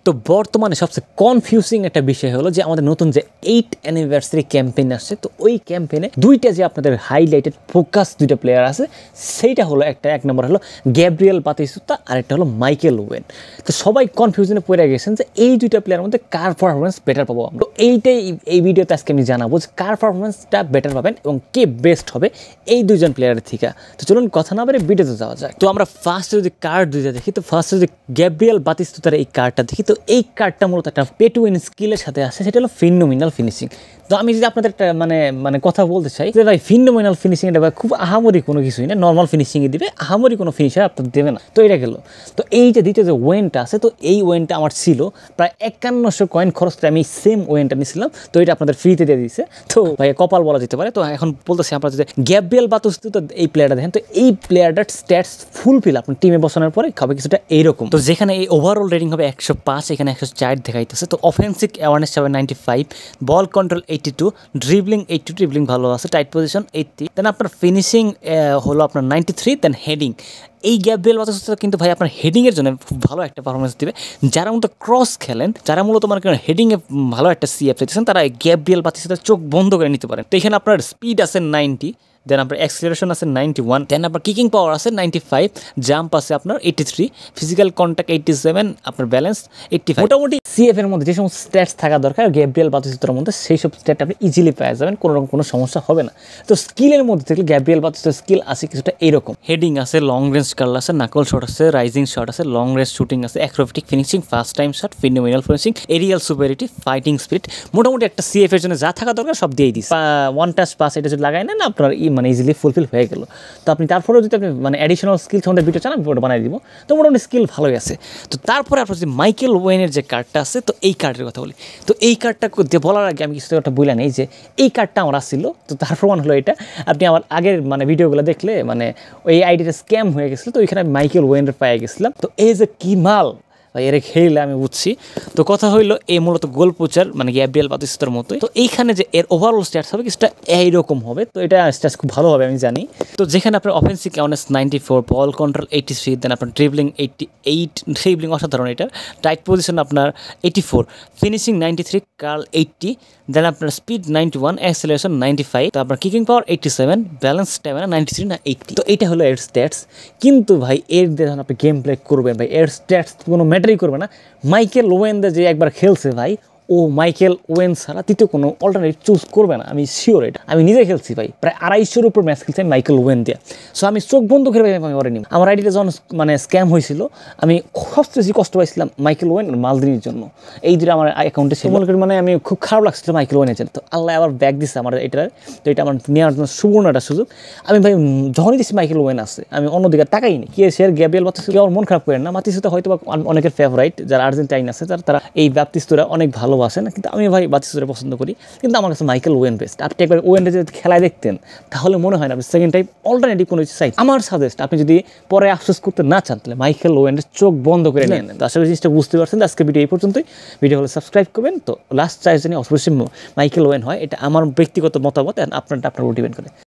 তো বর্তমানে সবচেয়ে কনফিউজিং একটা বিষয় হলো যে আমাদের নতুন যে 8th অ্যানিভার্সারি ক্যাম্পেইন আসছে, তো ওই ক্যাম্পেইনে দুইটা যে আপনাদের হাইলাইটেড ফোকাস দুইটা প্লেয়ার আছে, সেইটা হলো এক নম্বর হলো গ্যাব্রিয়েল বাতিস্তুতা আর একটা হলো মাইকেল ওয়েন। তো সবাই কনফিউশনে পড়ে গেছেন যে এই দুইটা প্লেয়ারের মধ্যে কার পারফরমেন্স বেটার পাবো আমরা। তো এইটাই এই ভিডিওতে আজকে আমি জানাবো যে কার পারফরমেন্সটা বেটার পাবেন এবং কে বেস্ট হবে এই দুইজন প্লেয়ারের থেকে। তো চলুন কথা না বলে ভিডিওতে যাওয়া যায়। তো আমরা ফার্স্টে যদি কার্ড দুইটা দেখি, তো ফার্স্টে যদি গ্যাব্রিয়েল বাতিস্তুতার এই কার্ডটা দেখি, তো এই কার্ডটা মূলত একটা পে টু উইন স্কিলের সাথে আসে, সেটা হলো ফিনোমিনাল ফিনিশিং। তো আমি যদি আপনাদের একটা মানে কথা বলতে চাই যে ভাই ফিনোমিনাল ফিনিশিং এটা ভাই খুব আহামরি কোনো কিছুই না, নর্মাল ফিনিশিংয়ে দিবে, আহামরি কোনো ফিনিশার আপনার দেবে না। তো এটা গেল। তো এই যে দ্বিতীয় যে ওয়েনটা আছে, তো এই ওয়েনটা আমার ছিল প্রায় 5100 কয়েন খরচ করে আমি সেম ওয়েনটা নিয়েছিলাম। তো এটা আপনাদের ফ্রিতে দিয়ে দিয়েছে, তো ভাই কপাল বলা যেতে পারে। তো এখন বলতেছি আপনারা যদি গ্যাব্রিয়েল বাতিস্তুতা এই প্লেয়ারটা দেখেন, তো এই প্লেয়ারটার স্ট্যাটস ফুলফিল আপনার টিমে বসানোর পরে হবে কিছুটা এইরকম। তো যেখানে এই ওভারঅল রেটিং হবে 105, এখানে 104 দেখাইতেছে। তো অফেন্সিভ অ্যাওয়ারনেস হবে 95, বল কন্ট্রোল 82, ড্রিবলিং 82, ড্রিবলিং ভালো আছে, টাইট পজিশন 80, দেন আপনার ফিনিশিং হলো আপনার 93, দেন হেডিং। এই গ্যাব্রিয়েল বাতিস্তুতা কিন্তু ভাই আপনার হেডিংয়ের জন্য খুব ভালো একটা পারফরমেন্স দিবে। যারা মূলত ক্রস খেলেন, যারা মূলত মানে হেডিংয়ে ভালো একটা সিএফ চাইতেছেন, তারা গ্যাব্রিয়েল বাতিস্তুতার চোখ বন্ধ করে নিতে পারেন। তো এখানে আপনার স্পিড আছে 90, দেন আপনার অ্যাক্সিলারেশন আছে 91, দেন আপনার কিকিং পাওয়ার আছে 95, জাম্প আছে আপনার 83, ফিজিক্যাল কন্ট্যাক্ট 87, আপনার ব্যালেন্স 85। মোটামুটি সিএফ এর মধ্যে যে সমস্ত স্ট্যাটস থাকা দরকার গ্যাব্রিয়েল বাতিস্তুতার মধ্যে, সেই সব স্ট্যাট আপনি ইজিলি পেয়ে যাবেন, কোনো সমস্যা হবে না। তো স্কিলের মধ্যে থেকে গ্যাব্রিয়েল বাতিস্তুতার স্কিল আছে কিছুটা এইরকম, হেডিং আছে, লং রেঞ্জ কার্ল আছে, নাকল শট আছে, রাইজিং শট আছে, লং রেঞ্জ শুটিং আছে, acrobatic finishing, first time shot, phenomenal finishing, aerial superiority, fighting spirit. মোটামুটি একটা সিএফ এর জন্য যা থাকা দরকার সব দিয়েই দিচ্ছে। ওয়ান টাচ পাস এটা যদি লাগাই না আপনার ইজিলি ফুলফিল হয়ে গেল। তো আপনি তারপরেও যদি আপনি অ্যাডিশনাল স্কিল আমাদের ভিডিও চান, আমি ওটা বানিয়ে দিব। তো মোটামুটি স্কিল ভালোই আছে। তো তারপরে আপনার যদি মাইকেল ওয়েনের যে কার্ডটা আছে, তো এই কার্ডের কথা বলি। তো এই কার্ডটা বলার আগে আমি কিছু একটা বলে নেই যে এই কার্ডটা আমার আসছিল। তো তার প্রমাণ হলো এটা, আপনি আমার আগের ভিডিওগুলো দেখলে ওই আইডিটা স্ক্যাম হয়ে গেছিলো। তো ওইখানে আমি মাইকেল ওয়েনের পেয়ে গেছিলাম। তো এই যে কি মাল এর খেলে আমি বুঝছি। তো কথা হইলো এই মূলত গোল পোচার গ্যাব্রিয়েল বাতিস্তুতার মতোই। তো এইখানে যে এর ওভারঅল স্ট্যাটস হবে কিছুটা এইরকম হবে। তো এটা স্ট্যাটস খুব ভালো হবে আমি জানি। তো যেখানে আপনার অফেন্সিভ অ্যাওয়ারনেস 94, বল কন্ট্রোল 83, দেন আপনার ড্রিবলিং 88, ড্রিবলিং অসাধারণ এটা, টাইট পজিশন আপনার 84, ফিনিশিং 93, কার্ল 80, দেন আপনার স্পিড 91, অ্যাক্সিলারেশন 95, তো আপনার কিকিং পাওয়ার 87, ব্যালেন্স স্ট্যামিনা 93 না 80। তো এটা হলো এর স্ট্যাটস। কিন্তু ভাই এর যখন আপনি গেম প্লে করবেন ভাই, এর স্ট্যাটস কোনো ম্যাটারই করবে না। মাইকেল ওয়েন যে একবার খেলছে ভাই, ও মাইকেল ওয়েন ছাড়া তৃতীয় কোনো অল্টারনেটিভ চুজ করবে না, আমি শিওর। এটা আমি নিজে খেলছি ভাই, প্রায় 250-এর উপর ম্যাচ খেলছি মাইকেল ওয়েন দিয়ে। সো আমি চোখ বন্ধ করে ভাই আমি ওরে নিই। আমার আইডিটা যখন স্ক্যাম হয়েছিল, আমি সবচেয়ে বেশি কষ্ট পাইছিলাম মাইকেল ওয়েন আর মালদিনির জন্য। এই দুটো আমার অ্যাকাউন্টে ছিল। আমি খুব খারাপ লাগছিল মাইকেল ওয়েনের জন্য। তো আল্লাহ আবার ব্যাক দিচ্ছে আমার এটার। তো এটা আমার নেওয়ার জন্য সুবর্ণ একটা সুযোগ। আমি ভাই যখনই দিচ্ছি মাইকেল ওয়েন আছে, আমি অন্যদিকে তাকাইনি। কি সে গ্যাব্রিয়েল বাতিস্তুতা আমার মন খারাপ করেন না। বাতিস্তুতা হয়তো বা অনেকের ফেভারাইট, যারা আর্জেন্টাইন আছে তারা এই বাতিস্তুতা অনেক ভালোবাসে না, কিন্তু আমি ভাই বাতিস্তুতা পছন্দ করি। কিন্তু আমার কাছে মাইকেল ওয়েন বেস্ট। আপনি একবার ওয়েনটা যদি খেলায় দেখতেন, তাহলে মনে হয় না আপনি সেকেন্ড টাইম অল্টারনেটিভ কোনো চাই। আমার সাজেস্ট, আপনি যদি পরে আফসোস করতে না চান, তাহলে মাইকেল ওয়েনের চোখ বন্ধ করে নেন। তো আসলে জিনিসটা বুঝতে পারছেন। আজকে ভিডিও এই পর্যন্তই। ভিডিও হলে সাবস্ক্রাইব করবেন। তো লাস্ট চাইজ জানি অবশ্যই মাইকেল ওয়েন হয়, এটা আমার ব্যক্তিগত মতামত, আপনারটা আপনার ডিপেন্ড করে।